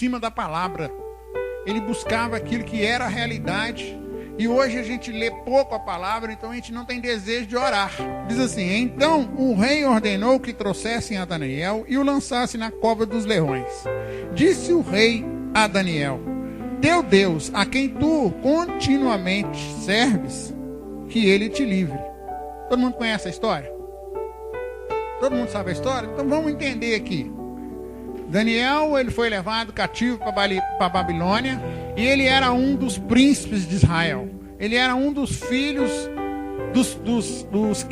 cima da palavra. Ele buscava aquilo que era a realidade. E hoje a gente lê pouco a palavra, então a gente não tem desejo de orar. Diz assim: então o rei ordenou que trouxessem a Daniel e o lançassem na cova dos leões. Disse o rei a Daniel: teu Deus, a quem tu continuamente serves, que ele te livre. Todo mundo conhece a história? Todo mundo sabe a história? Então vamos entender aqui. Daniel, ele foi levado cativo para Babilônia, e ele era um dos príncipes de Israel. Ele era um dos filhos dos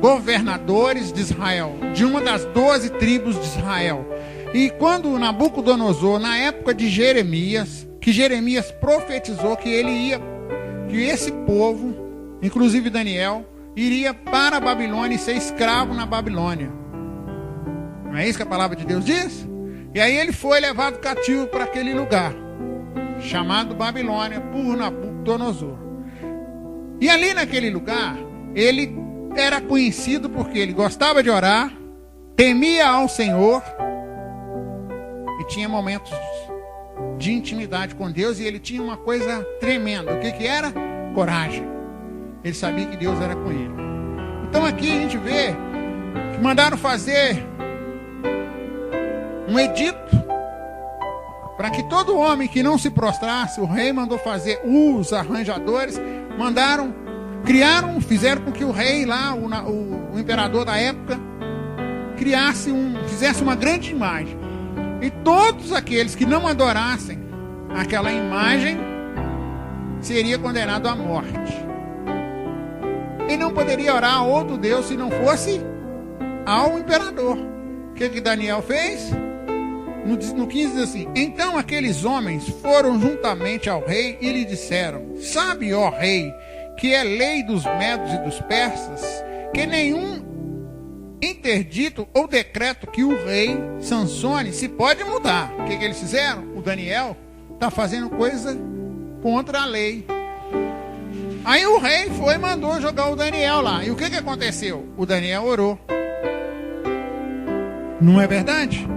governadores de Israel, de uma das 12 tribos de Israel. E quando Nabucodonosor, na época de Jeremias, que Jeremias profetizou que que esse povo, inclusive Daniel, iria para a Babilônia e ser escravo na Babilônia. Não é isso que a palavra de Deus diz? E aí ele foi levado cativo para aquele lugar, chamado Babilônia, por Nabucodonosor. E ali naquele lugar, ele era conhecido porque ele gostava de orar, temia ao Senhor, e tinha momentos de intimidade com Deus, e ele tinha uma coisa tremenda. O que era? Coragem. Ele sabia que Deus era com ele. Então aqui a gente vê que mandaram fazer um edito para que todo homem que não se prostrasse, o rei mandou fazer, os arranjadores fizeram com que o rei lá, o imperador da época, fizesse uma grande imagem. E todos aqueles que não adorassem aquela imagem seria condenado à morte. E não poderia orar a outro Deus se não fosse ao imperador. O que Daniel fez? No 15 diz assim: então aqueles homens foram juntamente ao rei e lhe disseram: sabe, ó rei, que é lei dos medos e dos persas, que nenhum interdito ou decreto que o rei sancione se pode mudar. O que eles fizeram? O Daniel está fazendo coisa contra a lei. Aí o rei foi e mandou jogar o Daniel lá. E o que aconteceu? O Daniel orou. Não é verdade?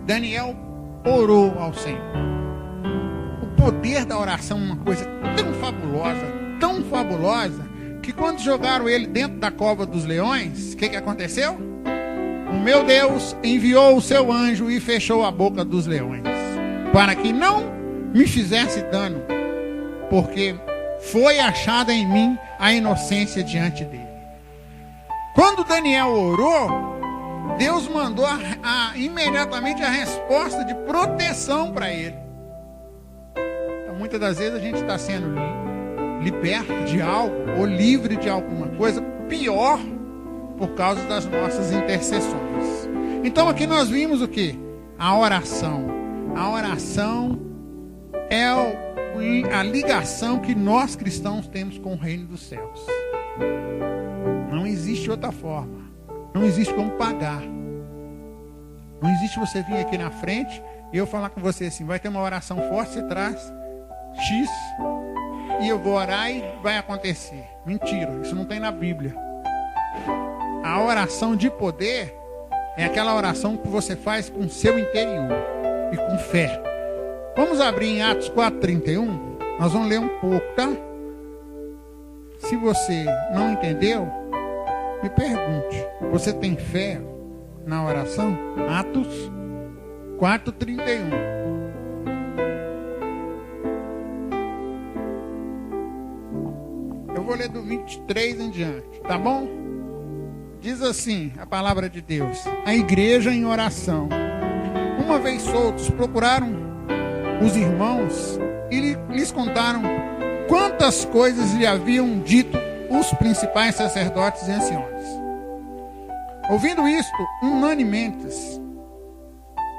Daniel orou ao Senhor. O poder da oração é uma coisa tão fabulosa, que quando jogaram ele dentro da cova dos leões, o que aconteceu? O meu Deus enviou o seu anjo e fechou a boca dos leões, para que não me fizesse dano, porque foi achada em mim a inocência diante dele. Quando Daniel orou, Deus mandou imediatamente a resposta de proteção para ele. Então, muitas das vezes a gente está sendo liberto de algo, ou livre de alguma coisa pior, por causa das nossas intercessões. Então aqui nós vimos o que? A oração. A oração é a ligação que nós cristãos temos com o reino dos céus. Não existe outra forma. Não existe como pagar. Não existe você vir aqui na frente e eu falar com você assim: vai ter uma oração forte, você traz X e eu vou orar e vai acontecer. Mentira, isso não tem na Bíblia. A oração de poder é aquela oração que você faz com o seu interior e com fé. Vamos abrir em Atos 4:31. Nós vamos ler um pouco, tá? Se você não entendeu, me pergunte. Você tem fé na oração? Atos 4:31. Eu vou ler do 23 em diante, tá bom? Diz assim a palavra de Deus: a igreja em oração. Uma vez soltos, procuraram os irmãos e lhes contaram quantas coisas lhe haviam dito os principais sacerdotes e anciões. Ouvindo isto, unanimemente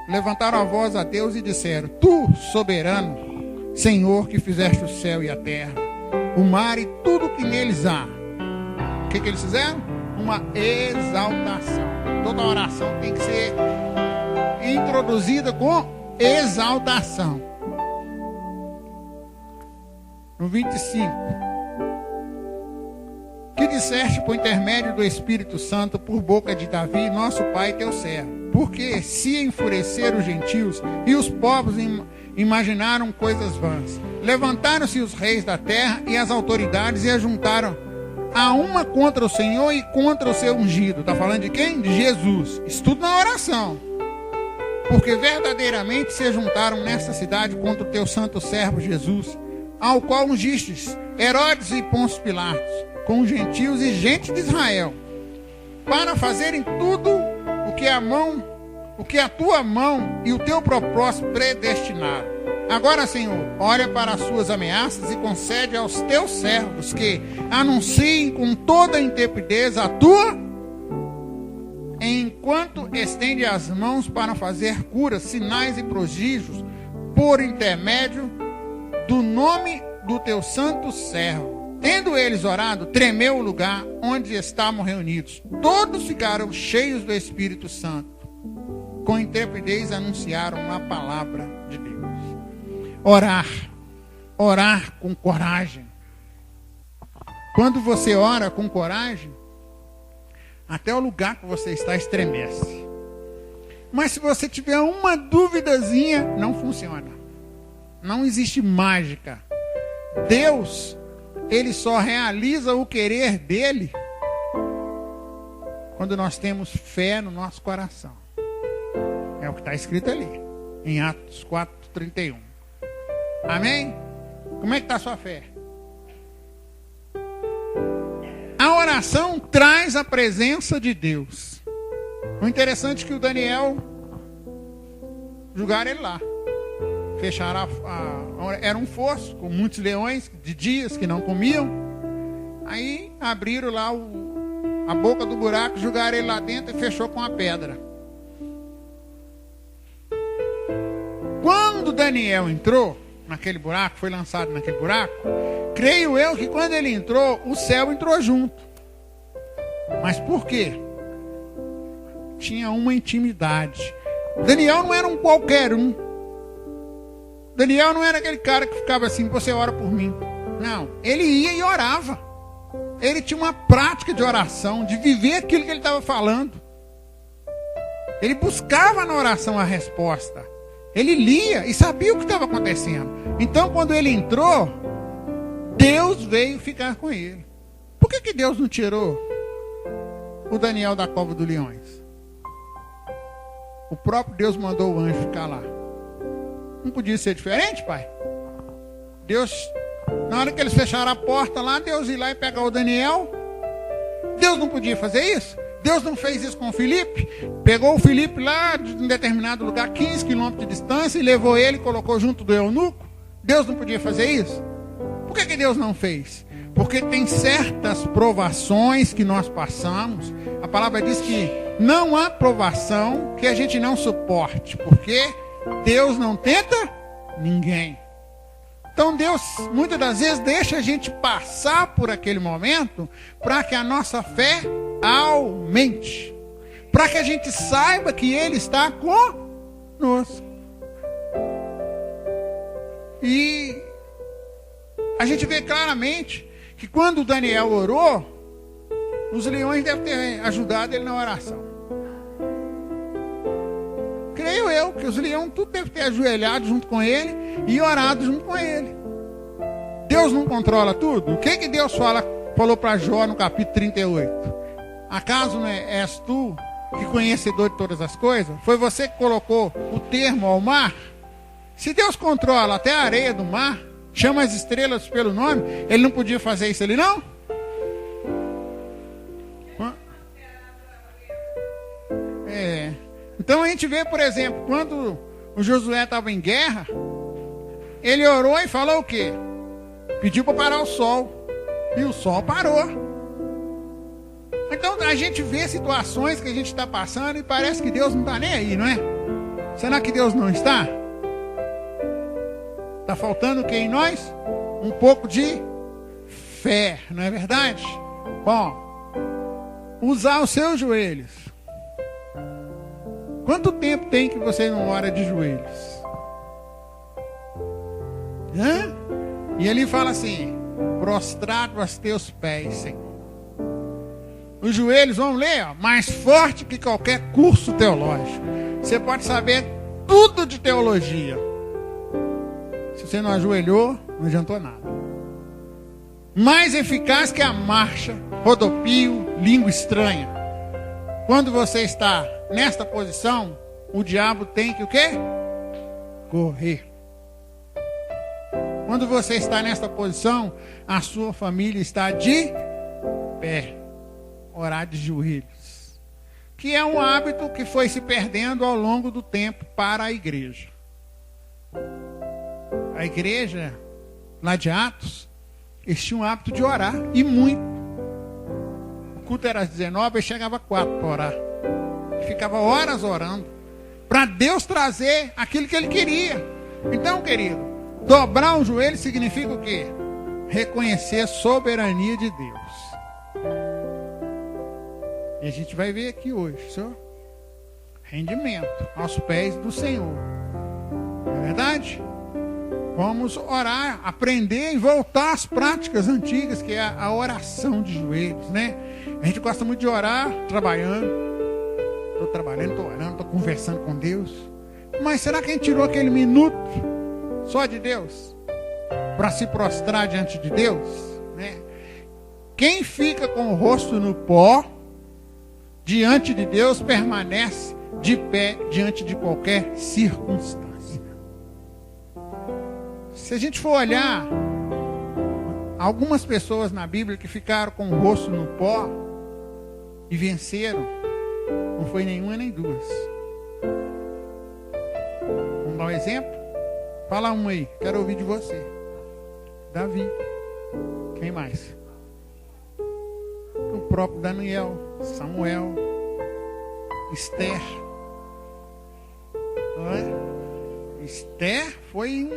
levantaram a voz a Deus e disseram: tu, soberano, Senhor, que fizeste o céu e a terra, o mar e tudo que neles há. O que eles fizeram? Uma exaltação. Toda oração tem que ser introduzida com exaltação. No 25. Que disseste por intermédio do Espírito Santo, por boca de Davi, nosso pai, teu servo, porque se enfureceram os gentios e os povos imaginaram coisas vãs. Levantaram-se os reis da terra e as autoridades e ajuntaram a uma contra o Senhor e contra o seu ungido. Está falando de quem? De Jesus. Isso tudo na oração. Porque verdadeiramente se juntaram nesta cidade contra o teu santo servo Jesus, ao qual ungistes Herodes e Pôncio Pilatos, com os gentios e gente de Israel, para fazerem tudo o que a tua mão e o teu propósito predestinaram. Agora, Senhor, olha para as suas ameaças e concede aos teus servos que anunciem com toda a intrepidez a tua, enquanto estende as mãos para fazer curas, sinais e prodígios, por intermédio do nome do teu santo servo. Tendo eles orado, tremeu o lugar onde estavam reunidos. Todos ficaram cheios do Espírito Santo. Com intrepidez anunciaram a palavra de Deus. Orar com coragem. Quando você ora com coragem, até o lugar que você está estremece. Mas se você tiver uma duvidazinha, não funciona. Não existe mágica. Deus, Ele só realiza o querer dEle quando nós temos fé no nosso coração. É o que está escrito ali, em Atos 4:31. Amém? Como é que está a sua fé? A oração traz a presença de Deus. O interessante é que o Daniel julgaram ele lá. Fecharam era um fosso com muitos leões de dias que não comiam. Aí abriram lá a boca do buraco, jogaram ele lá dentro e fechou com a pedra. Quando Daniel entrou naquele buraco, foi lançado naquele buraco, creio eu que quando ele entrou, o céu entrou junto. Mas por quê? Tinha uma intimidade. Daniel não era um qualquer um. Daniel não era aquele cara que ficava assim, você ora por mim. Não, ele ia e orava. Ele tinha uma prática de oração, de viver aquilo que ele estava falando. Ele buscava na oração a resposta. Ele lia e sabia o que estava acontecendo. Então, quando ele entrou, Deus veio ficar com ele. Por que Deus não tirou o Daniel da cova dos leões? O próprio Deus mandou o anjo ficar lá. Não podia ser diferente, pai? Deus, na hora que eles fecharam a porta lá, Deus ia lá e pegar o Daniel. Deus não podia fazer isso? Deus não fez isso com o Filipe? Pegou o Filipe lá de um determinado lugar, 15 quilômetros de distância, e levou ele e colocou junto do eunuco? Deus não podia fazer isso? Por que Deus não fez? Porque tem certas provações que nós passamos. A palavra diz que não há provação que a gente não suporte, porque Deus não tenta ninguém. Então Deus muitas das vezes deixa a gente passar por aquele momento para que a nossa fé aumente, para que a gente saiba que Ele está conosco. E a gente vê claramente que quando Daniel orou, os leões devem ter ajudado ele na oração. Creio eu que os leões tudo devem ter ajoelhado junto com ele e orado junto com ele. Deus não controla tudo? O que Deus falou para Jó no capítulo 38? Acaso não és tu que conhecedor de todas as coisas? Foi você que colocou o termo ao mar? Se Deus controla até a areia do mar, chama as estrelas pelo nome, Ele não podia fazer isso ali não? Então a gente vê, por exemplo, quando o Josué estava em guerra, ele orou e falou o quê? Pediu para parar o sol. E o sol parou. Então a gente vê situações que a gente está passando e parece que Deus não está nem aí, não é? Será que Deus não está? Está faltando o que em nós? Um pouco de fé, não é verdade? Bom, usar os seus joelhos. Quanto tempo tem que você não ora de joelhos? Hã? E ele fala assim: prostrado aos teus pés, Senhor. Os joelhos, vamos ler, ó, mais forte que qualquer curso teológico. Você pode saber tudo de teologia. Se você não ajoelhou, não adiantou nada. Mais eficaz que a marcha, rodopio, língua estranha. Quando você está nesta posição, o diabo tem que o quê? Correr. Quando você está nesta posição, a sua família está de pé. Orar de joelhos. Que é um hábito que foi se perdendo ao longo do tempo para a igreja. A igreja, lá de Atos, eles tinham o hábito de orar, e muito. O culto era às 19, e chegava às 4 para orar. Ele ficava horas orando, para Deus trazer aquilo que ele queria. Então, querido, dobrar o joelho significa o quê? Reconhecer a soberania de Deus. E a gente vai ver aqui hoje, senhor, rendimento aos pés do Senhor. Não é verdade? Vamos orar, aprender e voltar às práticas antigas, que é a oração de joelhos, né? A gente gosta muito de orar, trabalhando. Estou trabalhando, estou orando, estou conversando com Deus. Mas será que a gente tirou aquele minuto só de Deus para se prostrar diante de Deus, né? Quem fica com o rosto no pó diante de Deus permanece de pé diante de qualquer circunstância. Se a gente for olhar algumas pessoas na Bíblia que ficaram com o rosto no pó e venceram, não foi nenhuma nem duas. Vamos dar um exemplo? Fala um aí, quero ouvir de você. Davi. Quem mais? O próprio Daniel, Samuel, Esther. Não é? Esther foi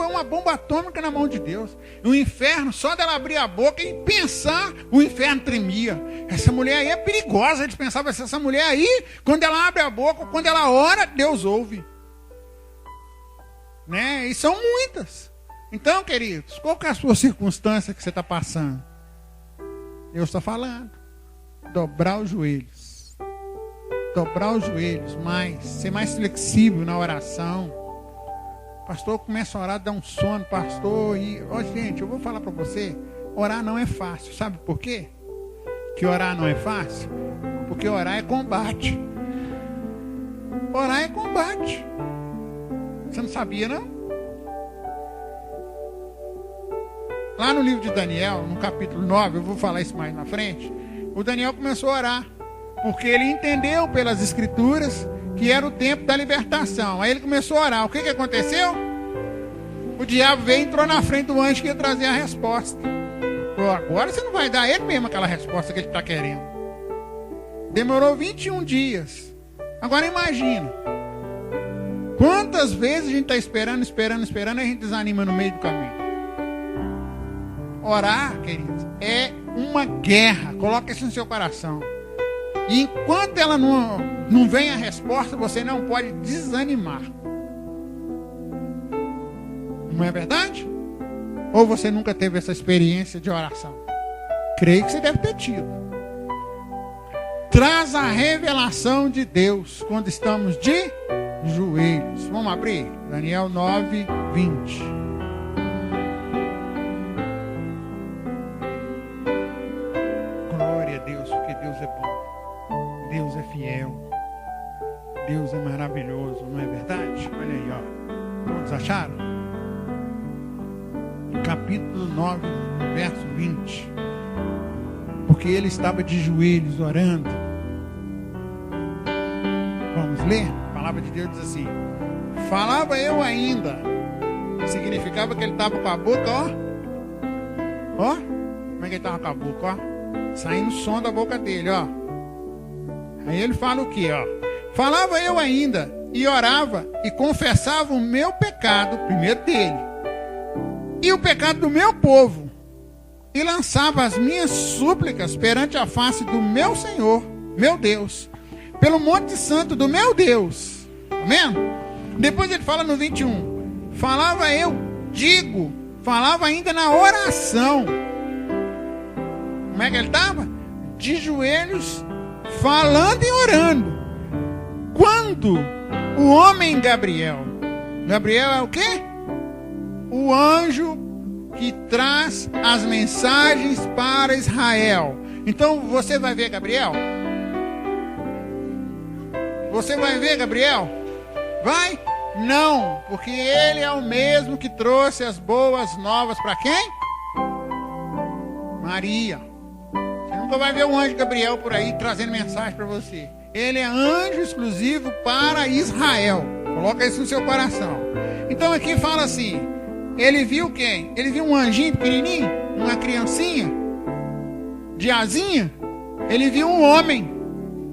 uma bomba atômica na mão de Deus. O inferno, só dela abrir a boca e pensar, o inferno tremia. Essa mulher aí é perigosa. Eles pensavam assim, essa mulher aí, quando ela abre a boca, quando ela ora, Deus ouve. Né? E são muitas. Então, queridos, qual que é a sua circunstância que você está passando? Deus está falando. Dobrar os joelhos. Dobrar os joelhos mais. Ser mais flexível na oração. Pastor, começa a orar, dá um sono, pastor. E, gente, eu vou falar para você. Orar não é fácil. Sabe por quê? Que orar não é fácil? Porque orar é combate. Orar é combate. Você não sabia, não? Lá no livro de Daniel, no capítulo 9, eu vou falar isso mais na frente, o Daniel começou a orar, porque ele entendeu pelas escrituras que era o tempo da libertação. Aí ele começou a orar. O que aconteceu? O diabo veio e entrou na frente do anjo que ia trazer a resposta. Falou, agora você não vai dar ele mesmo aquela resposta que ele está querendo. Demorou 21 dias. Agora imagina. Quantas vezes a gente está esperando e a gente desanima no meio do caminho. Orar, queridos, é uma guerra. Coloca isso no seu coração. E enquanto ela não vem a resposta, você não pode desanimar. Não é verdade? Ou você nunca teve essa experiência de oração? Creio que você deve ter tido. Traz a revelação de Deus quando estamos de joelhos. Vamos abrir? Daniel 9, 20. Glória a Deus, porque Deus é bom. Deus é fiel. Deus é maravilhoso, não é verdade? Olha aí, ó. Todos acharam? Capítulo 9, verso 20. Porque ele estava de joelhos orando. Vamos ler? A palavra de Deus diz assim: falava eu ainda. Significava que ele estava com a boca, ó. Como é que ele estava com a boca, ó? Saindo som da boca dele, ó. Aí ele fala o que, ó? Falava eu ainda, e orava, e confessava o meu pecado, primeiro dele, e o pecado do meu povo, e lançava as minhas súplicas perante a face do meu Senhor, meu Deus, pelo monte santo do meu Deus. Amém? Depois ele fala no 21, falava eu, falava ainda na oração. Como é que ele estava? De joelhos, falando e orando. Quando o homem Gabriel é o quê? O anjo que traz as mensagens para Israel. Então você vai ver Gabriel? Você vai ver Gabriel? Vai? Não, porque ele é o mesmo que trouxe as boas novas para quem? Maria. Você nunca vai ver o anjo Gabriel por aí trazendo mensagem para você. Ele é anjo exclusivo para Israel. Coloca isso no seu coração. Então aqui fala assim, ele viu quem? Ele viu um anjinho pequenininho, uma criancinha de asinha. Ele viu um homem,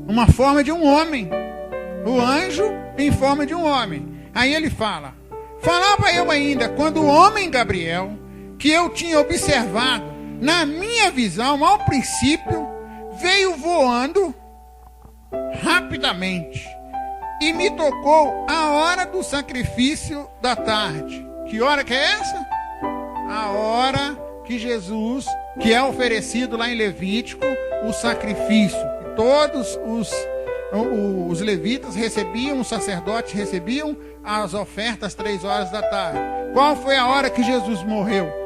uma forma de um homem. O anjo em forma de um homem. Aí ele fala, falava eu ainda, quando o homem Gabriel, que eu tinha observado, na minha visão, ao princípio, veio voando rapidamente e me tocou a hora do sacrifício da tarde. Que hora que é essa? A hora que Jesus, que é oferecido lá em Levítico, o sacrifício. Todos os levitas recebiam, os sacerdotes recebiam as ofertas 3 horas da tarde. Qual foi a hora que Jesus morreu?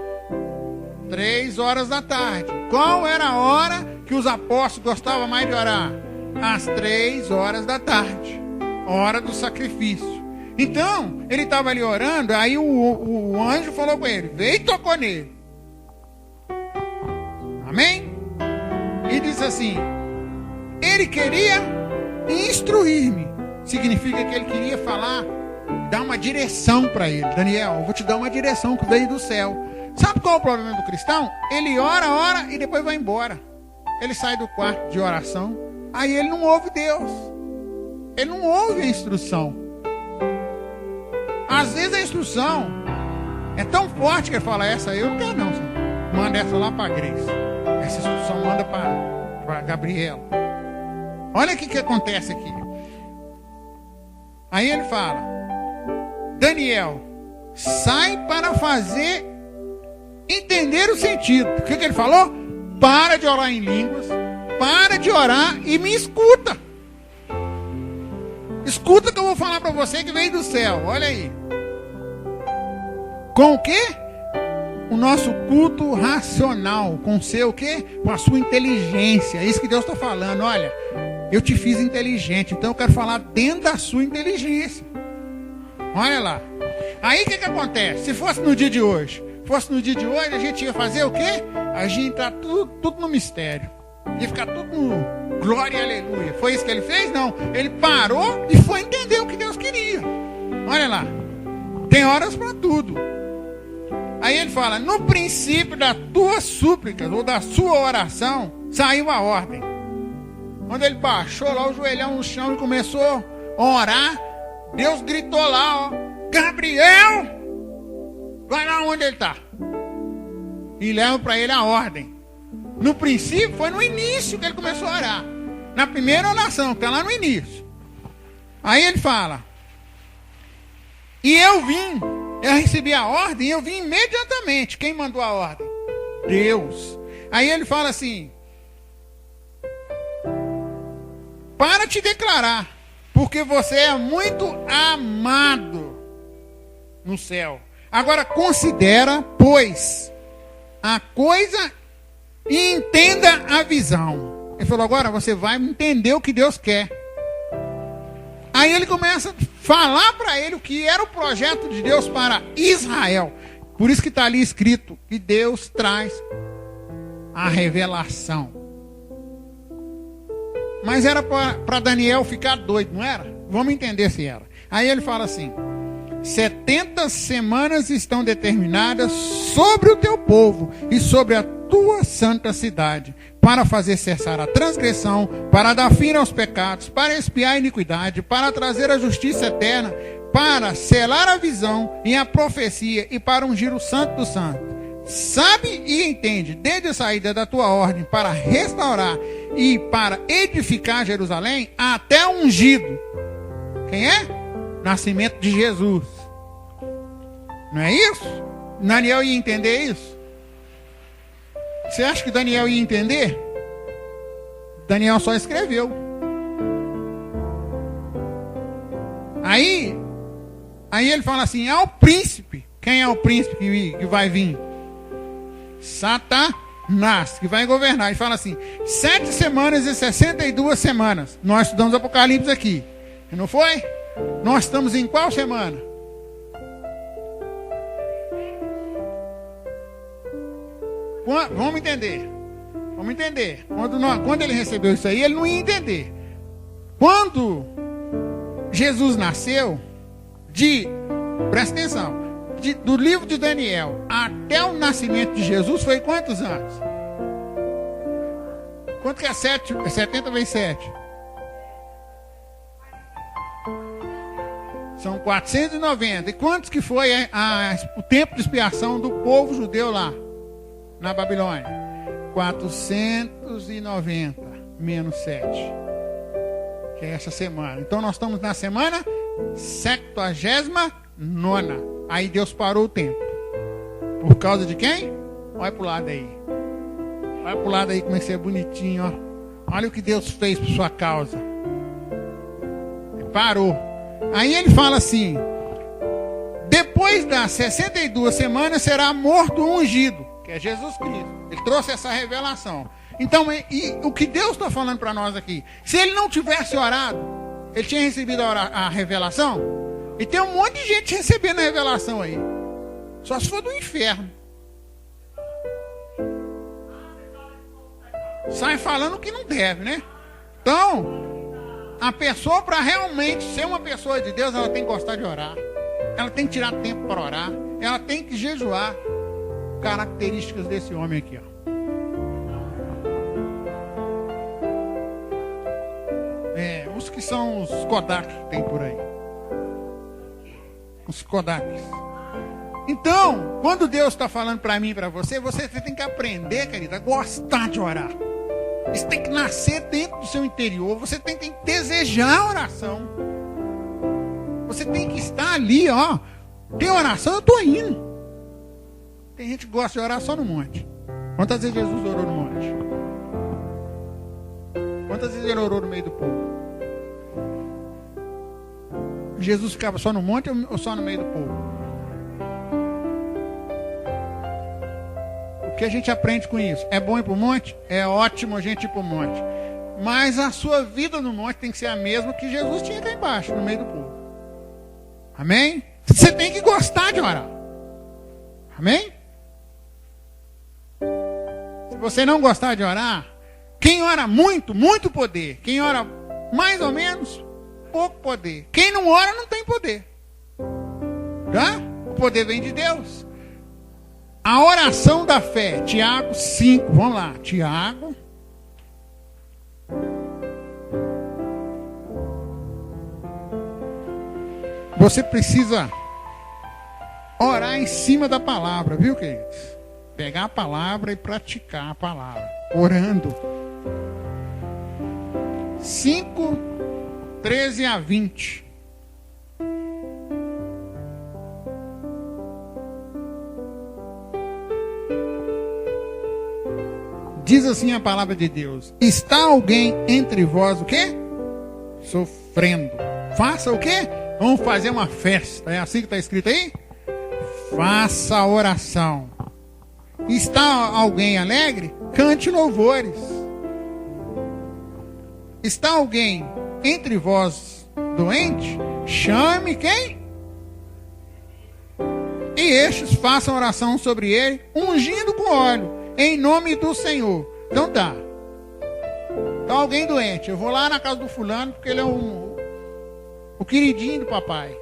3 horas da tarde. Qual era a hora que os apóstolos gostavam mais de orar? Às 3 horas da tarde. Hora do sacrifício. Então, ele estava ali orando, aí o anjo falou com ele, veio e tocou nele. Amém? E disse assim, ele queria instruir-me. Significa que ele queria falar, dar uma direção para ele. Daniel, eu vou te dar uma direção que veio do céu. Sabe qual é o problema do cristão? Ele ora e depois vai embora. Ele sai do quarto de oração, aí ele não ouve Deus. Ele não ouve a instrução. Às vezes a instrução é tão forte que ele fala, essa eu não quero não, senhor. Manda essa lá para a Grace. Essa instrução manda para Gabriela. Olha o que acontece aqui. Aí ele fala, Daniel, sai para fazer entender o sentido. O que ele falou? Para de orar em línguas, para de orar e me escuta. Escuta que eu vou falar para você que veio do céu. Olha aí. Com o quê? O nosso culto racional. Com o seu o quê? Com a sua inteligência. É isso que Deus está falando. Olha, eu te fiz inteligente, então eu quero falar dentro da sua inteligência. Olha lá. Aí o que acontece? Se fosse no dia de hoje, a gente ia fazer o quê? A gente ia entrar tudo no mistério. Ia ficar tudo no glória e aleluia. Foi isso que ele fez? Não. Ele parou e foi entender o que Deus queria. Olha lá. Tem horas para tudo. Aí ele fala, no princípio das tuas súplicas ou da sua oração, saiu a ordem. Quando ele baixou lá o joelhão no chão e começou a orar, Deus gritou lá, ó, Gabriel, vai lá onde ele está. E leva para ele a ordem. No princípio, foi no início que ele começou a orar. Na primeira oração, que está lá no início. Aí ele fala, e eu recebi a ordem, eu vim imediatamente. Quem mandou a ordem? Deus. Aí ele fala assim, para te declarar, porque você é muito amado no céu. Agora considera, pois, a coisa e entenda a visão. Ele falou, agora você vai entender o que Deus quer. Aí ele começa a falar para ele o que era o projeto de Deus para Israel. Por isso que está ali escrito que Deus traz a revelação. Mas era para Daniel ficar doido, não era? Vamos entender se era. Aí ele fala assim, 70 semanas estão determinadas sobre o teu povo e sobre a tua santa cidade, para fazer cessar a transgressão, para dar fim aos pecados, para expiar a iniquidade, para trazer a justiça eterna, para selar a visão e a profecia e para ungir o santo do santo. Sabe e entende, desde a saída da tua ordem para restaurar e para edificar Jerusalém, até o ungido. Quem é? Nascimento de Jesus. Não é isso? Daniel ia entender isso? Você acha que Daniel ia entender? Daniel só escreveu. Aí ele fala assim: é o príncipe. Quem é o príncipe que vai vir? Satanás, que vai governar. Ele fala assim: 7 semanas e 62 semanas. Nós estudamos Apocalipse aqui. Não foi? Nós estamos em qual semana? Vamos entender. Quando ele recebeu isso aí, ele não ia entender. Quando Jesus nasceu, presta atenção, do livro de Daniel até o nascimento de Jesus foi quantos anos? Quanto que é 70 vezes 7? São 490. E quantos que foi o tempo de expiação do povo judeu lá na Babilônia? 490 menos 7, que é essa semana. Então nós estamos na semana 79ª. Aí Deus parou o tempo. Por causa de quem? Olha pro lado aí. Olha pro lado aí como é que você é bonitinho, ó. Olha o que Deus fez por sua causa. Ele parou. Aí ele fala assim: depois das 62 semanas será morto o ungido, que é Jesus Cristo. Ele trouxe essa revelação. Então, o que Deus está falando para nós aqui? Se ele não tivesse orado, ele tinha recebido a revelação? E tem um monte de gente recebendo a revelação aí. Só se for do inferno. Sai falando que não deve, né? Então, a pessoa, para realmente ser uma pessoa de Deus, ela tem que gostar de orar. Ela tem que tirar tempo para orar. Ela tem que jejuar. Características desse homem aqui, ó. Os que são os Kodak que tem por aí. Os Kodaks. Então, quando Deus está falando para mim e para você, você tem que aprender, querida, a gostar de orar. Isso tem que nascer dentro do seu interior. Você tem que desejar a oração. Você tem que estar ali, ó. Tem oração, eu estou indo. Tem gente que gosta de orar só no monte. Quantas vezes Jesus orou no monte? Quantas vezes ele orou no meio do povo? Jesus ficava só no monte ou só no meio do povo? O que a gente aprende com isso? É bom ir para o monte? É ótimo a gente ir para o monte. Mas a sua vida no monte tem que ser a mesma que Jesus tinha cá embaixo, no meio do povo. Amém? Você tem que gostar de orar. Amém? Se você não gostar de orar, quem ora muito, muito poder. Quem ora mais ou menos, pouco poder. Quem não ora não tem poder. Tá? O poder vem de Deus. A oração da fé, Tiago 5, vamos lá, Tiago. Você precisa orar em cima da palavra, viu, queridos? Pegar a palavra e praticar a palavra, orando. 5, 13 a 20. Diz assim a palavra de Deus: está alguém entre vós o quê? Sofrendo. Faça o quê? Vamos fazer uma festa. É assim que está escrito aí? Faça a oração. Está alguém alegre? Cante louvores. Está alguém entre vós doente? Chame quem? E estes façam oração sobre ele, ungindo com óleo, em nome do Senhor. Então tá. Está alguém doente. Eu vou lá na casa do fulano, porque ele é o queridinho do papai.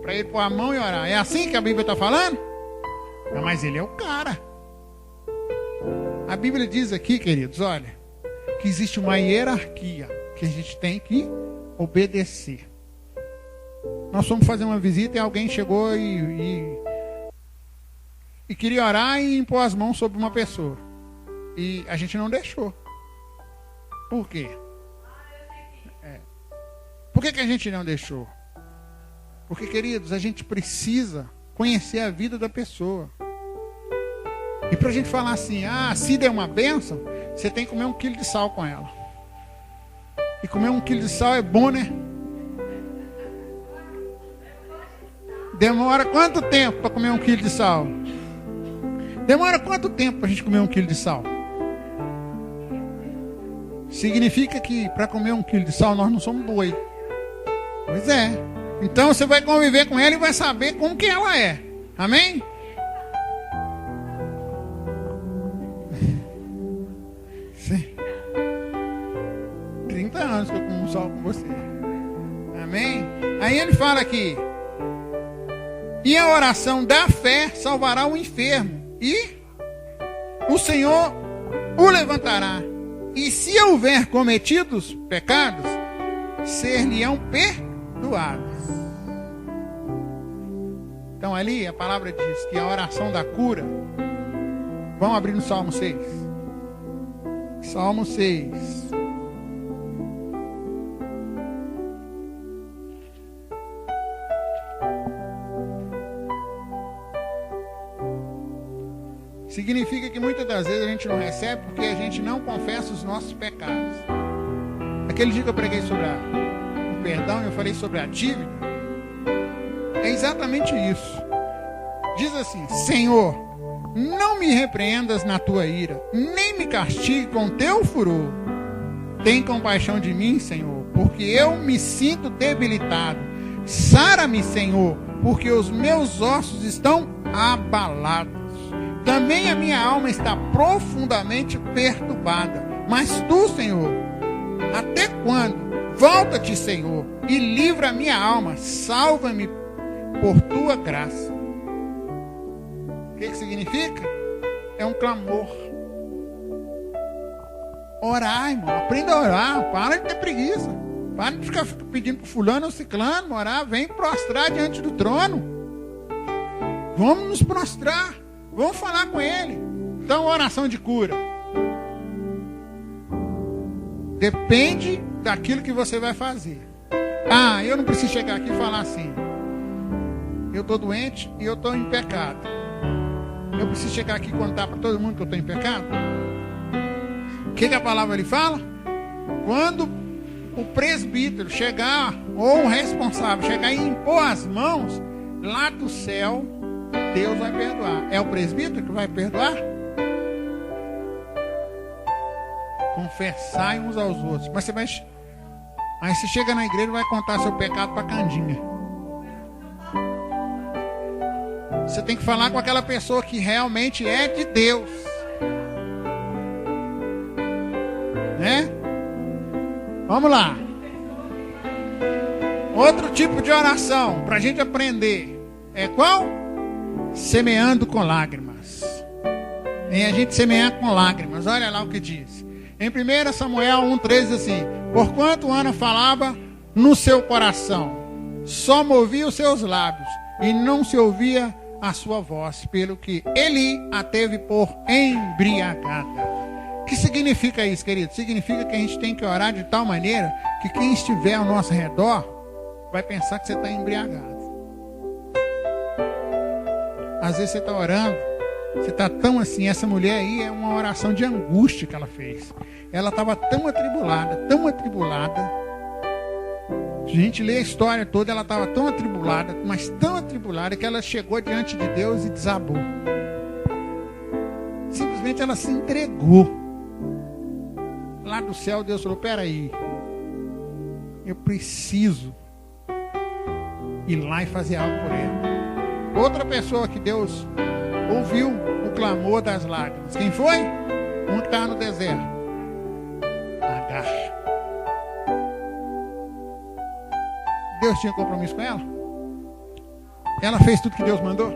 Para ele pôr a mão e orar. É assim que a Bíblia está falando? Não, mas ele é o cara. A Bíblia diz aqui, queridos, olha, que existe uma hierarquia que a gente tem que obedecer. Nós fomos fazer uma visita e alguém chegou e queria orar e impor as mãos sobre uma pessoa. E a gente não deixou. Por quê? Por que a gente não deixou? Porque, queridos, a gente precisa conhecer a vida da pessoa. E para a gente falar assim, se der uma bênção, você tem que comer 1 quilo de sal com ela. E comer 1 quilo de sal é bom, né? Demora quanto tempo para comer 1 quilo de sal? Demora quanto tempo para a gente comer 1 quilo de sal? Significa que para comer 1 quilo de sal nós não somos boi. Pois é. Então você vai conviver com ela e vai saber como que ela é. Amém? Sim. 30 anos que eu como sal com você. Amém? Aí ele fala aqui: e a oração da fé salvará o enfermo, e o Senhor o levantará. E se houver cometidos pecados, ser-lhe-ão perdoados. Então ali a palavra diz que a oração da cura. Vamos abrir no Salmo 6. Salmo 6. Significa que muitas das vezes a gente não recebe porque a gente não confessa os nossos pecados. Aquele dia que eu preguei sobre o perdão, eu falei sobre a dívida. É exatamente isso. Diz assim: Senhor, não me repreendas na tua ira, nem me castigue com teu furor. Tem compaixão de mim, Senhor, porque eu me sinto debilitado. Sara-me, Senhor, porque os meus ossos estão abalados. Também a minha alma está profundamente perturbada. Mas tu, Senhor, até quando? Volta-te, Senhor, e livra a minha alma. Salva-me por tua graça. O que significa? É um clamor. Orar, irmão. Aprenda a orar. Para de ter preguiça. Para de ficar pedindo para fulano ou ciclano orar. Vem prostrar diante do trono. Vamos nos prostrar. Vamos falar com ele. Então, oração de cura depende daquilo que você vai fazer. Eu não preciso chegar aqui e falar assim: eu estou doente e eu estou em pecado. Eu preciso chegar aqui e contar para todo mundo que eu estou em pecado? O que a palavra lhe fala? Quando o presbítero chegar, ou o responsável chegar e impor as mãos, lá do céu, Deus vai perdoar. É o presbítero que vai perdoar? Confessai uns aos outros. Mas você vai... Aí você chega na igreja e vai contar seu pecado para a Candinha. Você tem que falar com aquela pessoa que realmente é de Deus. Né? Vamos lá. Outro tipo de oração para a gente aprender é qual? Semeando com lágrimas. E a gente semear com lágrimas. Olha lá o que diz. Em 1 Samuel 1,3 diz assim: porquanto Ana falava no seu coração, só movia os seus lábios, e não se ouvia a sua voz, pelo que Eli a teve por embriagada. O que significa isso, querido? Significa que a gente tem que orar de tal maneira que quem estiver ao nosso redor vai pensar que você está embriagado. Às vezes você está orando, você está tão assim. Essa mulher aí é uma oração de angústia que ela fez. Ela estava tão atribulada, tão atribulada. Se a gente lê a história toda, ela estava tão atribulada, mas tão atribulada, que ela chegou diante de Deus e desabou. Simplesmente ela se entregou. Lá do céu, Deus falou: peraí, eu preciso ir lá e fazer algo por ela. Outra pessoa que Deus ouviu o clamor das lágrimas. Quem foi? Um que estava no deserto. Agar. Deus tinha compromisso com ela? Ela fez tudo que Deus mandou?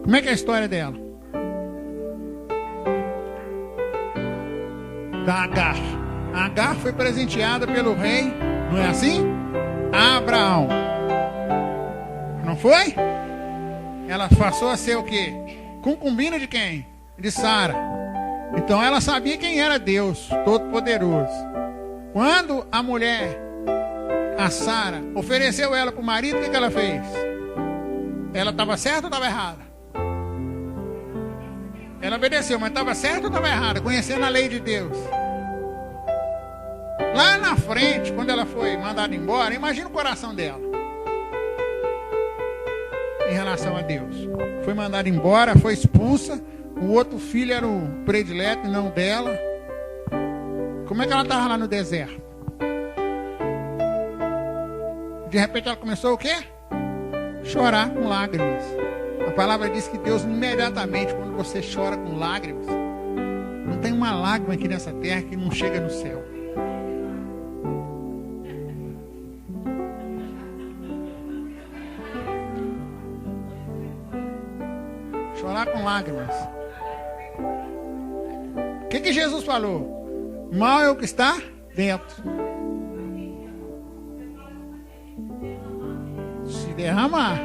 Como é que é a história dela? Da Agar. Agar foi presenteada pelo rei, não é assim? Abraão. Não foi? Ela passou a ser o quê? Concubina de quem? De Sara. Então ela sabia quem era Deus Todo-Poderoso. Quando a mulher, a Sara, ofereceu ela para o marido, o que ela fez? Ela estava certa ou estava errada? Ela obedeceu, mas estava certo ou estava errada? Conhecendo a lei de Deus. Lá na frente, quando ela foi mandada embora, imagina o coração dela. Em relação a Deus. Foi mandada embora, foi expulsa. O outro filho era o predileto e não dela. Como é que ela estava lá no deserto? De repente ela começou o quê? Chorar com lágrimas. A palavra diz que Deus imediatamente, quando você chora com lágrimas, não tem uma lágrima aqui nessa terra que não chega no céu. Chorar com lágrimas. O que Jesus falou? Mal é o que está dentro. Se derramar.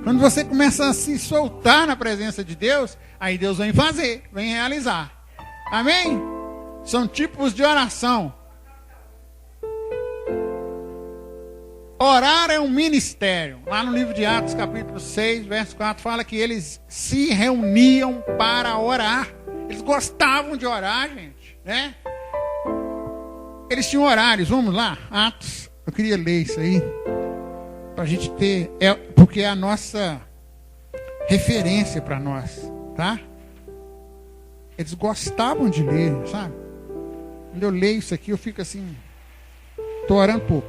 Quando você começa a se soltar na presença de Deus, aí Deus vem fazer, vem realizar. Amém? São tipos de oração. Orar é um ministério. Lá no livro de Atos, capítulo 6, verso 4, fala que eles se reuniam para orar. Eles gostavam de orar, gente, né? Eles tinham horários. Vamos lá, Atos. Eu queria ler isso aí, para a gente ter, porque é a nossa referência para nós, tá? Eles gostavam de ler, sabe? Quando eu leio isso aqui, eu fico assim, estou orando pouco.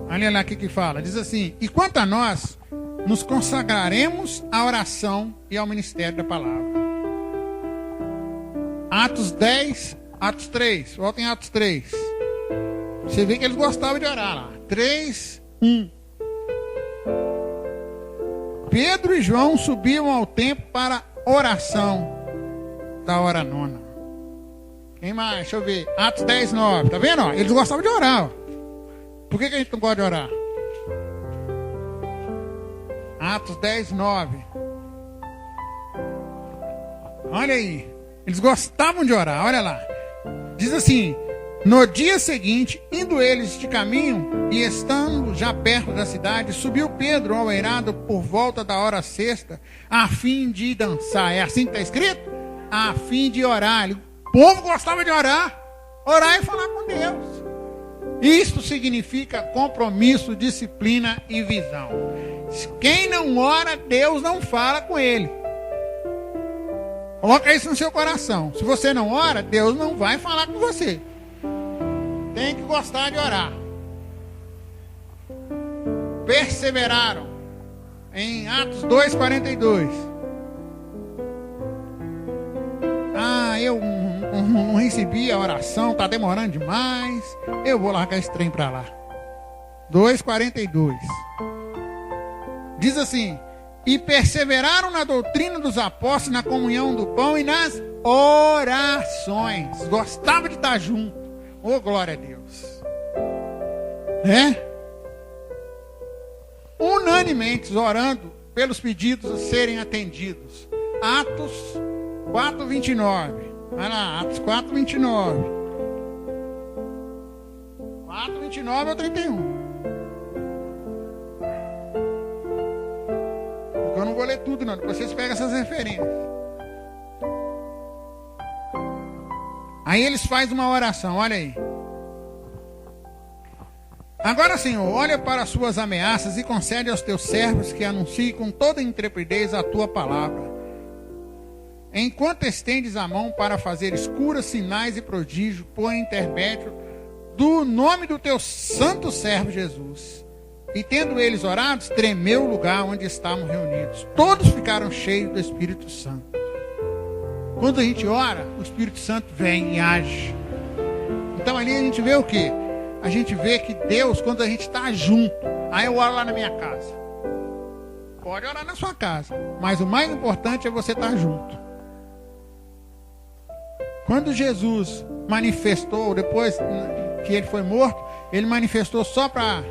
Olha lá o que fala. Diz assim: e quanto a nós, nos consagraremos à oração e ao ministério da palavra. Atos 10, Atos 3. Volta em Atos 3. Você vê que eles gostavam de orar lá. 3, 1. Pedro e João subiam ao templo para oração da hora nona. Quem mais? Deixa eu ver. Atos 10, 9. Tá vendo? Eles gostavam de orar. Por que a gente não gosta de orar? Atos 10, 9. Olha aí. Eles gostavam de orar. Olha lá. Diz assim: no dia seguinte, indo eles de caminho e estando já perto da cidade, subiu Pedro ao eirado por volta da hora sexta, a fim de dançar. É assim que está escrito? A fim de orar. O povo gostava de orar. Orar e falar com Deus. Isto significa compromisso, disciplina e visão. Quem não ora, Deus não fala com ele. Coloca isso no seu coração. Se você não ora, Deus não vai falar com você. Tem que gostar de orar. Perseveraram. Em Atos 2:42. Eu não recebi a oração, está demorando demais. Eu vou largar esse trem para lá. 2:42. Diz assim: e perseveraram na doutrina dos apóstolos, na comunhão do pão e nas orações. Gostavam de estar junto. Oh, glória a Deus. Unanimemente orando pelos pedidos a serem atendidos. Atos 4:29. Vai lá, Atos 4:29. 4:29 ao 31. Eu não vou ler tudo, não. Depois vocês pegam essas referências. Aí eles fazem uma oração, olha aí. Agora, Senhor, olha para as suas ameaças e concede aos teus servos que anunciem com toda intrepidez a tua palavra. Enquanto estendes a mão para fazer escuras, sinais e prodígios por intermédio do nome do teu santo servo Jesus. E tendo eles orado, tremeu o lugar onde estavam reunidos. Todos ficaram cheios do Espírito Santo. Quando a gente ora, o Espírito Santo vem e age. Então ali a gente vê o quê? A gente vê que Deus, quando a gente está junto, aí eu oro lá na minha casa. Pode orar na sua casa, mas o mais importante é você estar junto. Quando Jesus manifestou, depois que ele foi morto, ele manifestou só para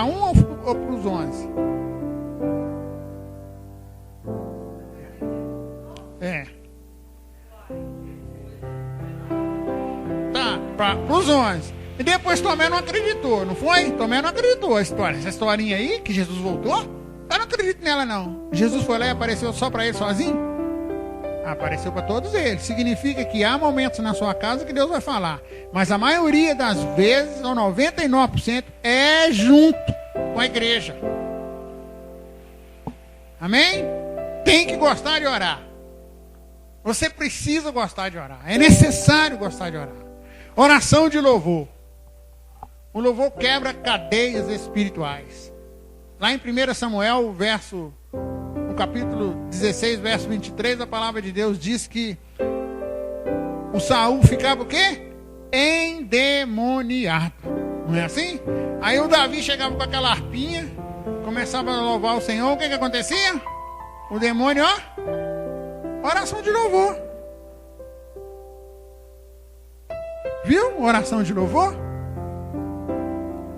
um ou para os 11? Tá, para os 11. E depois Tomé não acreditou, não foi? Tomé não acreditou a história. Essa historinha aí, que Jesus voltou, eu não acredito nela não. Jesus foi lá e apareceu só para ele sozinho? Apareceu para todos eles. Significa que há momentos na sua casa que Deus vai falar. Mas a maioria das vezes, ou 99%, é junto com a igreja. Amém? Tem que gostar de orar. Você precisa gostar de orar. É necessário gostar de orar. Oração de louvor. O louvor quebra cadeias espirituais. Lá em 1 Samuel, no capítulo 16, verso 23, a palavra de Deus diz que o Saul ficava o quê? Endemoniado. Não é assim? Aí o Davi chegava com aquela harpinha, começava a louvar o Senhor. O que acontecia? O demônio, oração de louvor. Viu? Oração de louvor.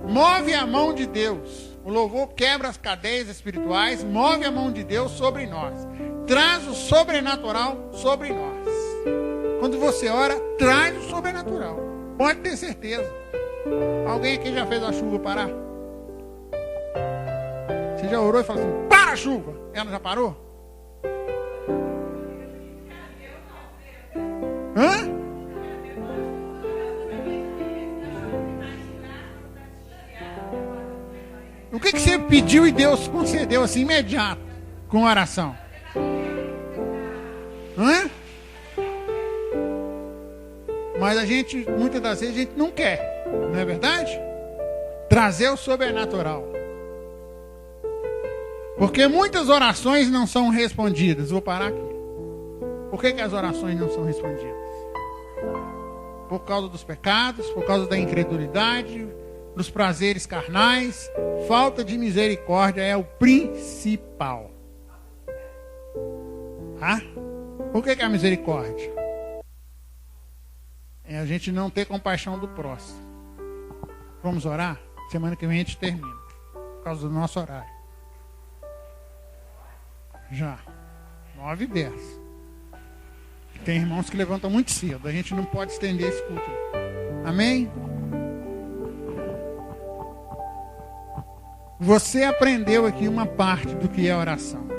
Move a mão de Deus. O louvor quebra as cadeias espirituais, move a mão de Deus sobre nós. Traz o sobrenatural sobre nós. Quando você ora, traz o sobrenatural. Pode ter certeza. Alguém aqui já fez a chuva parar? Você já orou e falou assim, para a chuva. Ela já parou? Hã? O que você pediu e Deus concedeu assim imediato, com oração? Hã? Mas a gente, muitas das vezes, a gente não quer, não é verdade? Trazer o sobrenatural. Porque muitas orações não são respondidas. Vou parar aqui. Por que as orações não são respondidas? Por causa dos pecados, por causa da incredulidade, dos prazeres carnais. Falta de misericórdia é o principal. Por que a misericórdia? É a gente não ter compaixão do próximo. Vamos orar? Semana que vem a gente termina. Por causa do nosso horário. Já. 9h10. Tem irmãos que levantam muito cedo. A gente não pode estender esse culto. Amém? Você aprendeu aqui uma parte do que é oração.